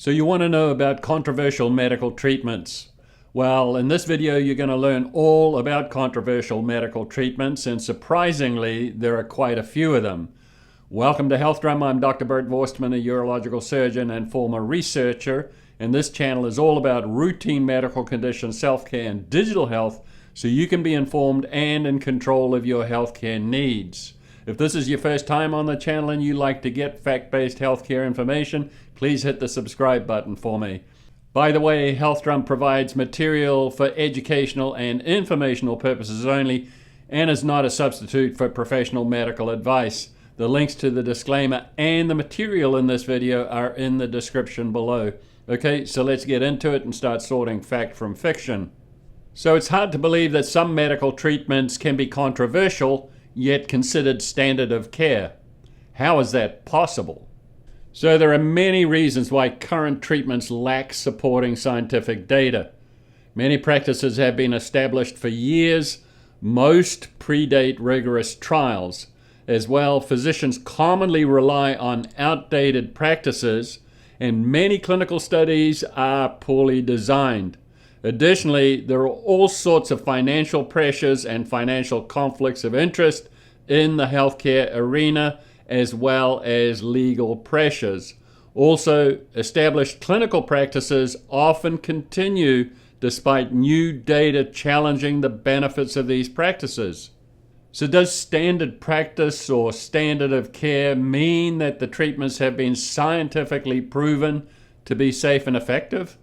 So you want to know about controversial medical treatments. Well, in this video, you're going to learn all about controversial medical treatments, and surprisingly, there are quite a few of them. Welcome to HEALTHdrum. I'm Dr. Bert Vorstman, a urological surgeon and former researcher, and this channel is all about routine medical conditions, self-care, and digital health, so you can be informed and in control of your healthcare needs. If this is your first time on the channel and you like to get fact-based healthcare information, please hit the subscribe button for me. By the way, HEALTHdrum provides material for educational and informational purposes only and is not a substitute for professional medical advice. The links to the disclaimer and the material in this video are in the description below. Okay, so let's get into it and start sorting fact from fiction. So it's hard to believe that some medical treatments can be controversial, yet considered standard of care. How is that possible? So there are many reasons why current treatments lack supporting scientific data. Many practices have been established for years. Most predate rigorous trials. As well, physicians commonly rely on outdated practices, and many clinical studies are poorly designed. Additionally, there are all sorts of financial pressures and financial conflicts of interest in the healthcare arena, as well as legal pressures. Also, established clinical practices often continue despite new data challenging the benefits of these practices. So does standard practice or standard of care mean that the treatments have been scientifically proven to be safe and effective?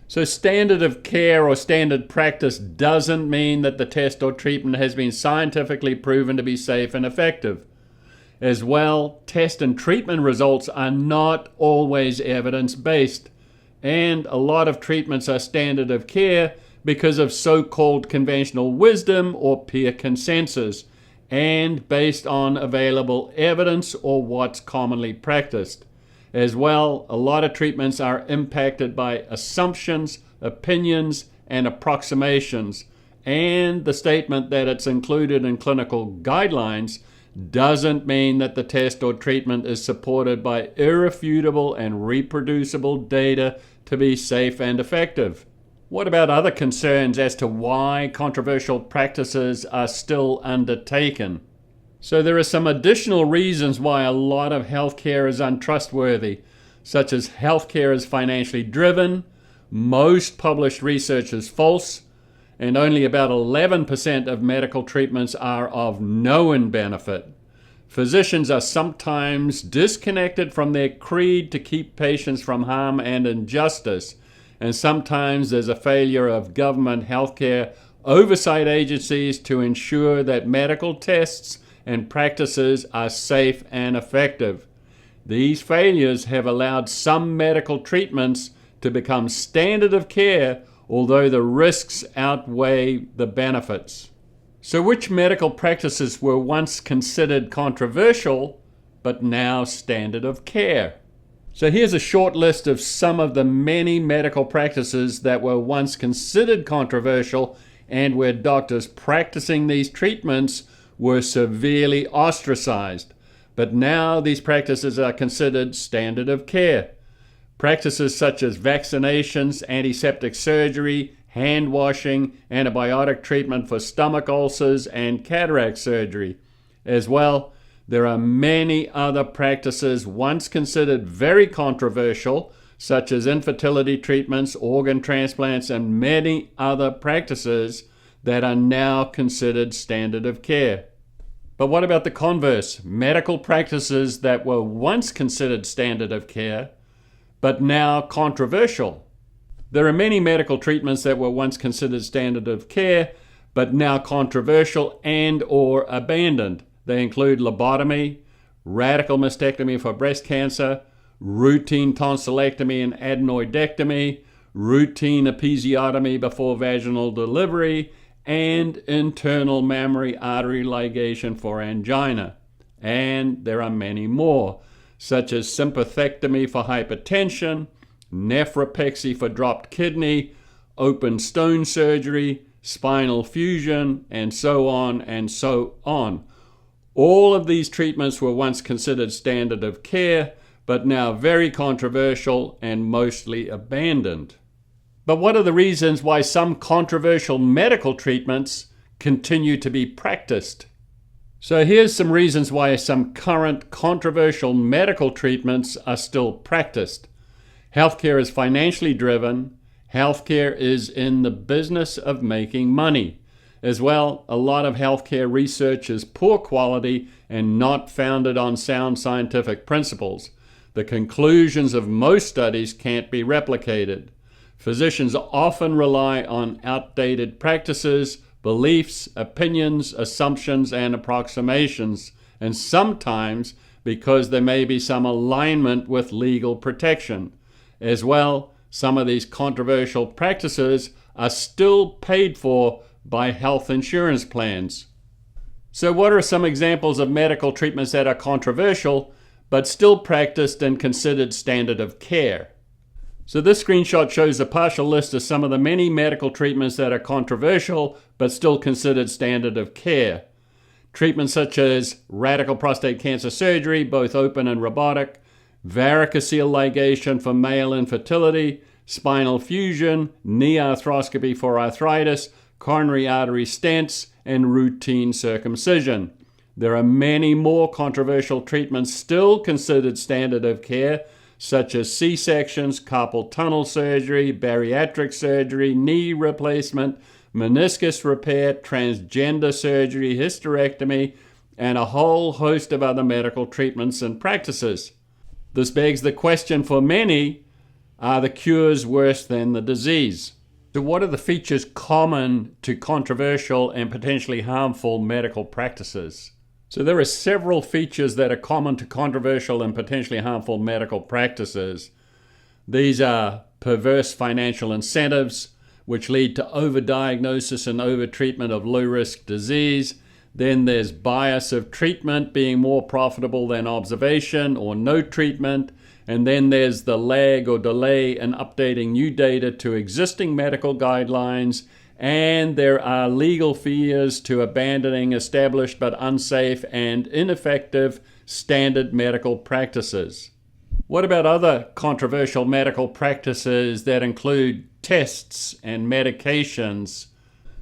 So standard of care or standard practice doesn't mean that the test or treatment has been scientifically proven to be safe and effective. As well, test and treatment results are not always evidence-based, and a lot of treatments are standard of care because of so-called conventional wisdom or peer consensus, and based on available evidence or what's commonly practiced. As well, a lot of treatments are impacted by assumptions, opinions, and approximations, and the statement that it's included in clinical guidelines doesn't mean that the test or treatment is supported by irrefutable and reproducible data to be safe and effective. What about other concerns as to why controversial practices are still undertaken? So there are some additional reasons why a lot of healthcare is untrustworthy, such as healthcare is financially driven, most published research is false, and only about 11% of medical treatments are of known benefit. Physicians are sometimes disconnected from their creed to keep patients from harm and injustice, and sometimes there's a failure of government healthcare oversight agencies to ensure that medical tests and practices are safe and effective. These failures have allowed some medical treatments to become standard of care, although the risks outweigh the benefits. So which medical practices were once considered controversial, but now standard of care? So here's a short list of some of the many medical practices that were once considered controversial and where doctors practicing these treatments were severely ostracized. But now these practices are considered standard of care. Practices such as vaccinations, antiseptic surgery, hand washing, antibiotic treatment for stomach ulcers, and cataract surgery. As well, there are many other practices once considered very controversial, such as infertility treatments, organ transplants, and many other practices that are now considered standard of care. But what about the converse? Medical practices that were once considered standard of care, but now controversial. There are many medical treatments that were once considered standard of care, but now controversial and or abandoned. They include lobotomy, radical mastectomy for breast cancer, routine tonsillectomy and adenoidectomy, routine episiotomy before vaginal delivery, and internal mammary artery ligation for angina. And there are many more, such as sympathectomy for hypertension, nephropexy for dropped kidney, open stone surgery, spinal fusion, and so on and so on. All of these treatments were once considered standard of care, but now very controversial and mostly abandoned. But what are the reasons why some controversial medical treatments continue to be practiced? So here's some reasons why some current controversial medical treatments are still practiced. Healthcare is financially driven. Healthcare is in the business of making money. As well, a lot of healthcare research is poor quality and not founded on sound scientific principles. The conclusions of most studies can't be replicated. Physicians often rely on outdated practices, beliefs, opinions, assumptions, and approximations, and sometimes because there may be some alignment with legal protection. As well, some of these controversial practices are still paid for by health insurance plans. So what are some examples of medical treatments that are controversial but still practiced and considered standard of care? So this screenshot shows a partial list of some of the many medical treatments that are controversial but still considered standard of care. Treatments such as radical prostate cancer surgery, both open and robotic, varicocele ligation for male infertility, spinal fusion, knee arthroscopy for arthritis, coronary artery stents, and routine circumcision. There are many more controversial treatments still considered standard of care, such as C-sections, carpal tunnel surgery, bariatric surgery, knee replacement, meniscus repair, transgender surgery, hysterectomy, and a whole host of other medical treatments and practices. This begs the question for many, are the cures worse than the disease? So what are the features common to controversial and potentially harmful medical practices? So there are several features that are common to controversial and potentially harmful medical practices. These are perverse financial incentives, which lead to overdiagnosis and overtreatment of low-risk disease. Then there's bias of treatment being more profitable than observation or no treatment. And then there's the lag or delay in updating new data to existing medical guidelines. And there are legal fears to abandoning established but unsafe and ineffective standard medical practices. What about other controversial medical practices that include tests and medications?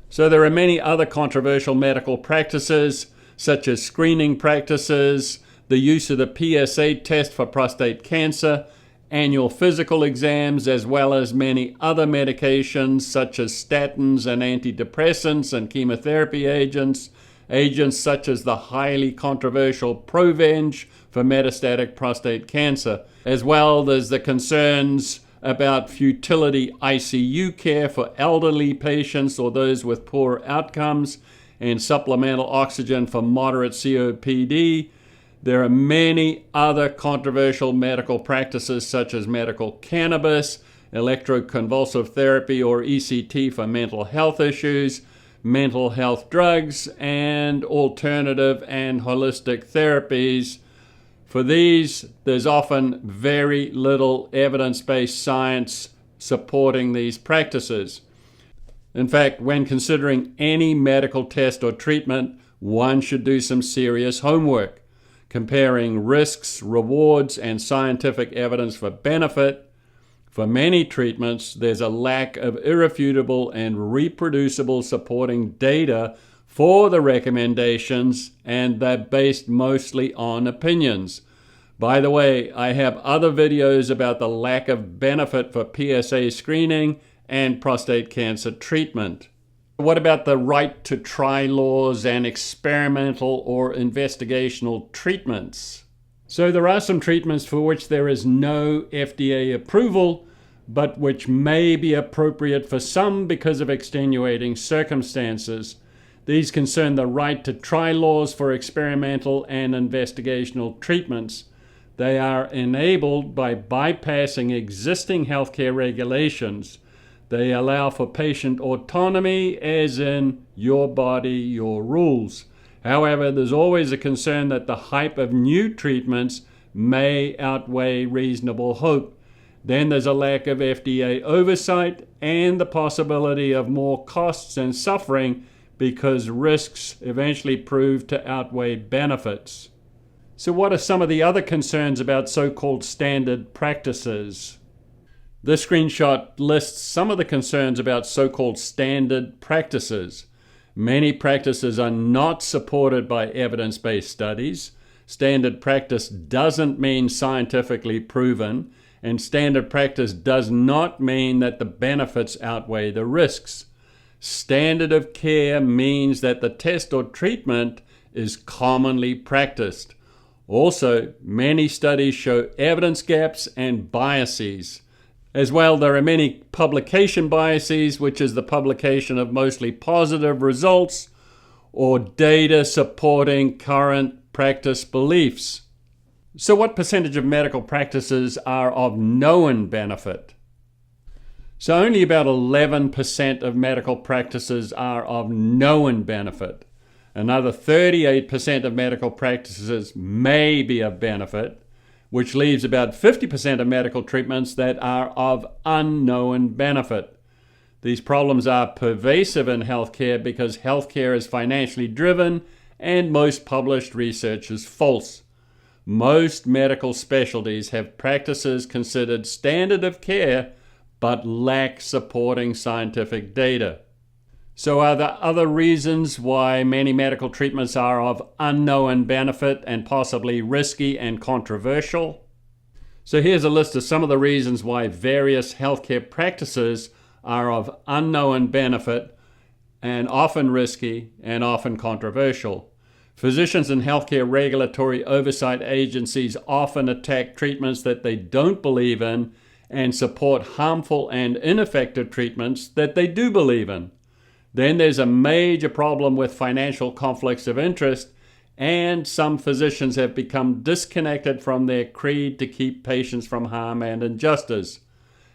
So there are many other controversial medical practices, such as screening practices, the use of the PSA test for prostate cancer, annual physical exams, as well as many other medications such as statins and antidepressants and chemotherapy agents, agents such as the highly controversial Provenge for metastatic prostate cancer, as well as the concerns about futility ICU care for elderly patients or those with poor outcomes, and supplemental oxygen for moderate COPD. There are many other controversial medical practices such as medical cannabis, electroconvulsive therapy or ECT for mental health issues, mental health drugs, and alternative and holistic therapies. For these, there's often very little evidence-based science supporting these practices. In fact, when considering any medical test or treatment, one should do some serious homework, comparing risks, rewards, and scientific evidence for benefit. For many treatments, there's a lack of irrefutable and reproducible supporting data for the recommendations, and they're based mostly on opinions. By the way, I have other videos about the lack of benefit for PSA screening and prostate cancer treatment. What about the right to try laws and experimental or investigational treatments? So there are some treatments for which there is no FDA approval, but which may be appropriate for some because of extenuating circumstances. These concern the right to try laws for experimental and investigational treatments. They are enabled by bypassing existing healthcare regulations. They allow for patient autonomy, as in your body, your rules. However, there's always a concern that the hype of new treatments may outweigh reasonable hope. Then there's a lack of FDA oversight and the possibility of more costs and suffering because risks eventually prove to outweigh benefits. So what are some of the other concerns about so-called standard practices? This screenshot lists some of the concerns about so-called standard practices. Many practices are not supported by evidence-based studies. Standard practice doesn't mean scientifically proven, and standard practice does not mean that the benefits outweigh the risks. Standard of care means that the test or treatment is commonly practiced. Also, many studies show evidence gaps and biases. As well, there are many publication biases, which is the publication of mostly positive results or data supporting current practice beliefs. So what percentage of medical practices are of known benefit? So only about 11% of medical practices are of known benefit. Another 38% of medical practices may be of benefit, which leaves about 50% of medical treatments that are of unknown benefit. These problems are pervasive in healthcare because healthcare is financially driven and most published research is false. Most medical specialties have practices considered standard of care but lack supporting scientific data. So are there other reasons why many medical treatments are of unknown benefit and possibly risky and controversial? So here's a list of some of the reasons why various healthcare practices are of unknown benefit and often risky and often controversial. Physicians and healthcare regulatory oversight agencies often attack treatments that they don't believe in and support harmful and ineffective treatments that they do believe in. Then there's a major problem with financial conflicts of interest, and some physicians have become disconnected from their creed to keep patients from harm and injustice.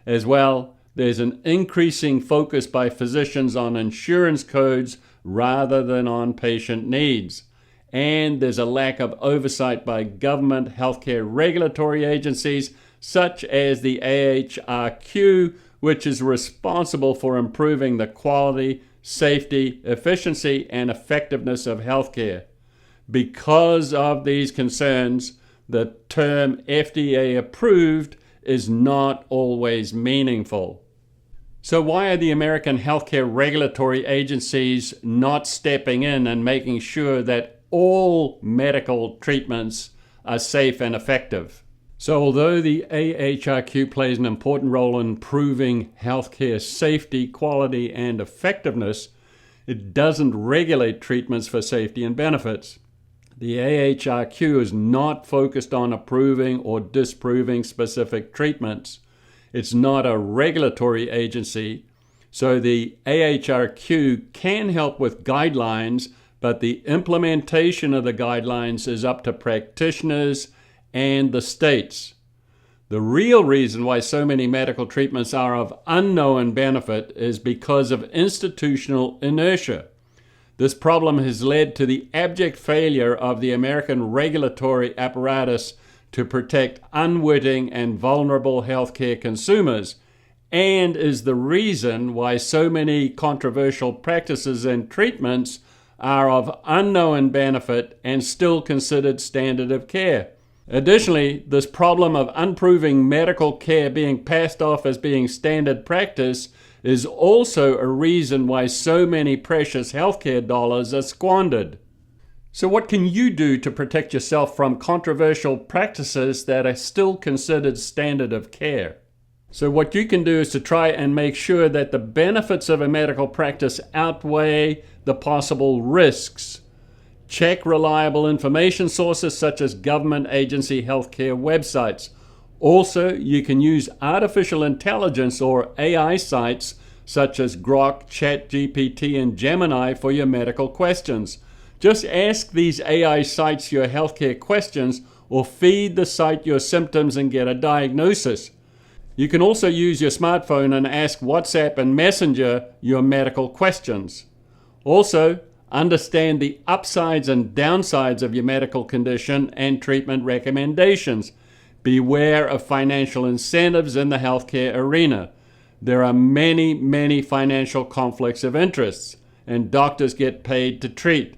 As well, there's an increasing focus by physicians on insurance codes rather than on patient needs. And there's a lack of oversight by government healthcare regulatory agencies such as the AHRQ, which is responsible for improving the quality, safety, efficiency, and effectiveness of healthcare. Because of these concerns, the term FDA approved is not always meaningful. So why are the American healthcare regulatory agencies not stepping in and making sure that all medical treatments are safe and effective? So although the AHRQ plays an important role in improving healthcare safety, quality, and effectiveness, it doesn't regulate treatments for safety and benefits. The AHRQ is not focused on approving or disproving specific treatments. It's not a regulatory agency, so the AHRQ can help with guidelines, but the implementation of the guidelines is up to practitioners and the states. The real reason why so many medical treatments are of unknown benefit is because of institutional inertia. This problem has led to the abject failure of the American regulatory apparatus to protect unwitting and vulnerable healthcare consumers, and is the reason why so many controversial practices and treatments are of unknown benefit and still considered standard of care. Additionally, this problem of unproven medical care being passed off as being standard practice is also a reason why so many precious healthcare dollars are squandered. So what can you do to protect yourself from controversial practices that are still considered standard of care? So what you can do is to try and make sure that the benefits of a medical practice outweigh the possible risks. Check reliable information sources such as government agency healthcare websites. Also, you can use artificial intelligence or AI sites such as Grok, ChatGPT, and Gemini for your medical questions. Just ask these AI sites your healthcare questions or feed the site your symptoms and get a diagnosis. You can also use your smartphone and ask WhatsApp and Messenger your medical questions. Also, understand the upsides and downsides of your medical condition and treatment recommendations. Beware of financial incentives in the healthcare arena. There are many financial conflicts of interest, and doctors get paid to treat.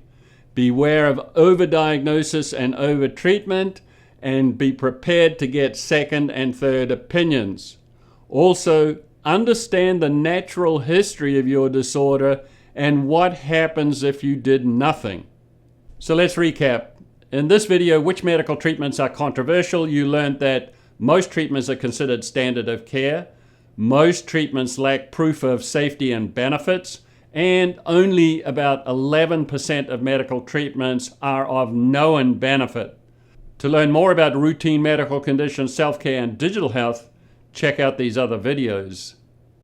Beware of overdiagnosis and overtreatment, and be prepared to get second and third opinions. Also, understand the natural history of your disorder and what happens if you did nothing. So let's recap. In this video, which medical treatments are controversial, you learned that most treatments are considered standard of care, most treatments lack proof of safety and benefits, and only about 11% of medical treatments are of known benefit. To learn more about routine medical conditions, self-care, and digital health, check out these other videos.